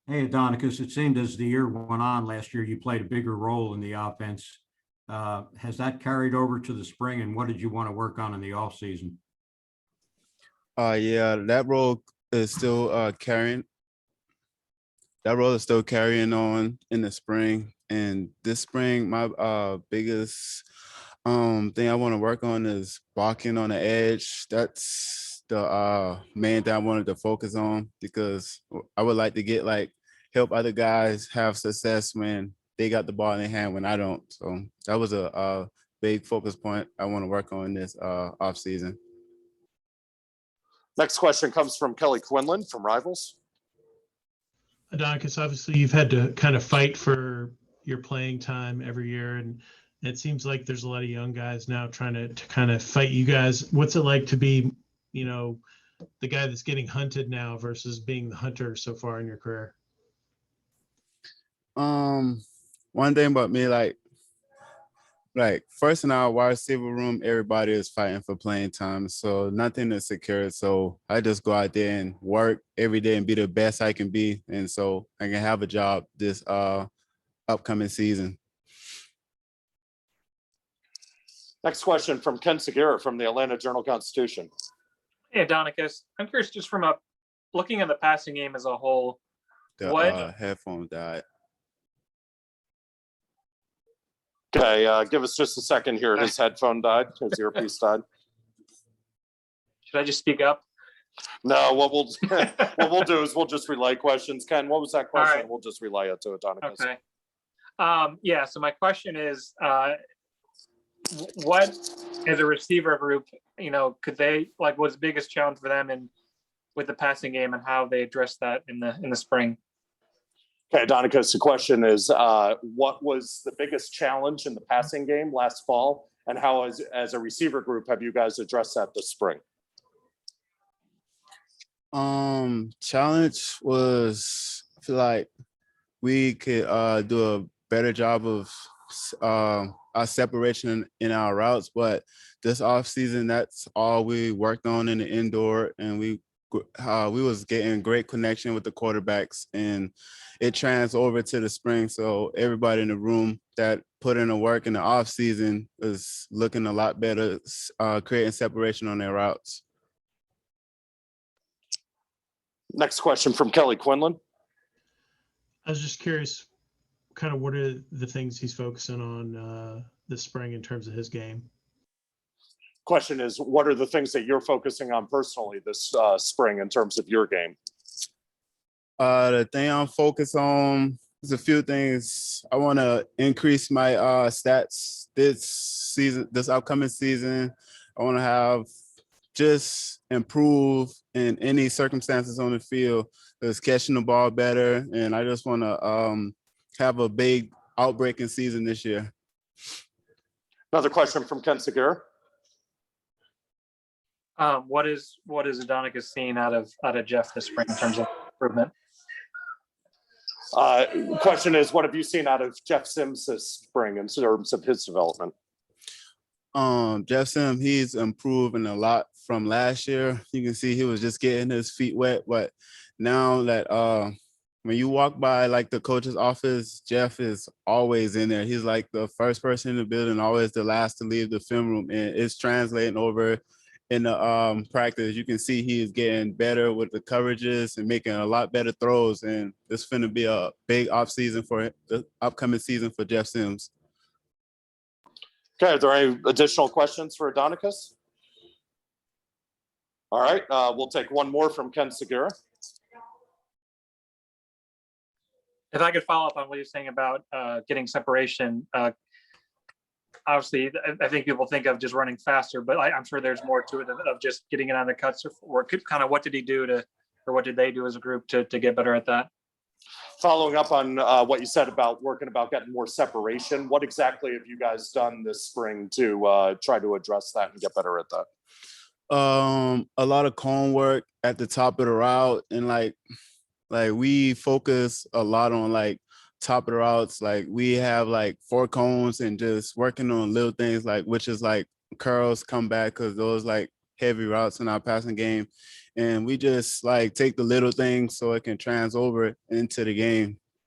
Hey, Adonicas, it seemed as the year went on last year, you played a bigger role in the offense. Has that carried over to the spring, and what did you want to work on in the offseason? Yeah, that role is still carrying. That role is still carrying on in the spring. And this spring, my biggest thing I want to work on is blocking on the edge. That's the main thing I wanted to focus on because I would like to get help other guys have success when they got the ball in their hand when I don't. So that was a big focus point I want to work on this off season. Next question comes from Kelly Quinlan from Rivals. Adonicas, obviously you've had to kind of fight for your playing time every year, and it seems like there's a lot of young guys now trying to kind of fight you guys. What's it like to be, the guy that's getting hunted now versus being the hunter so far in your career? One thing about me, first in our wide receiver room, everybody is fighting for playing time. So nothing is secure. So I just go out there and work every day and be the best I can be. And so I can have a job this upcoming season. Next question from Ken Segura from the Atlanta Journal-Constitution. Hey, Adonicas, I'm curious just from looking at the passing game as a whole. The headphone died. Okay, give us just a second here. His headphone died. His earpiece died. Should I just speak up? No, what we'll do is we'll just relay questions. Ken, what was that question? Right. We'll just relay it to Adonicas. Okay. Yeah, so my question is, what, as a receiver group, could they, what's the biggest challenge for them with the passing game and how they address that in the spring? Okay, Adonicas, the question is, what was the biggest challenge in the passing game last fall, and how, as a receiver group, have you guys addressed that this spring? Challenge was, I feel like we could do a better job of our separation in our routes, but this off season, that's all we worked on in the indoor, and we was getting great connection with the quarterbacks, and it trans over to the spring. So everybody in the room that put in the work in the off season is looking a lot better, creating separation on their routes. Next question from Kelly Quinlan. I was just curious, kind of what are the things he's focusing on this spring in terms of his game? Question is, what are the things that you're focusing on personally this spring in terms of your game? The thing I'm focused on is a few things. I want to increase my stats this upcoming season. I want to have just improve in any circumstances on the field, is catching the ball better, and I just want to have a big outbreaking season this year. Another question from Ken Segura. What is Adonicas seeing out of Jeff this spring in terms of improvement? Question is, what have you seen out of Jeff Sims this spring in terms of his development? Jeff Sims, he's improving a lot from last year. You can see he was just getting his feet wet, but now that when you walk by the coach's office, Jeff is always in there. He's like the first person in the building, always the last to leave the film room, and it's translating over in the practice. You can see he is getting better with the coverages and making a lot better throws, and it's going to be a big off season for the upcoming season for Jeff Sims. Okay, are there any additional questions for Adonicas? All right, we'll take one more from Ken Segura. If I could follow up on what you're saying about getting separation, obviously, I think people think of just running faster, but I'm sure there's more to it of just getting it on the cuts. Or kind of what did he do or what did they do as a group to get better at that? Following up on what you said about working about getting more separation, what exactly have you guys done this spring to try to address that and get better at that? A lot of cone work at the top of the route, and we focus a lot on top of the routes. We have 4 cones and just working on little things which is curls come back, because those heavy routes in our passing game. and we just like take the little things so it can trans over into the game.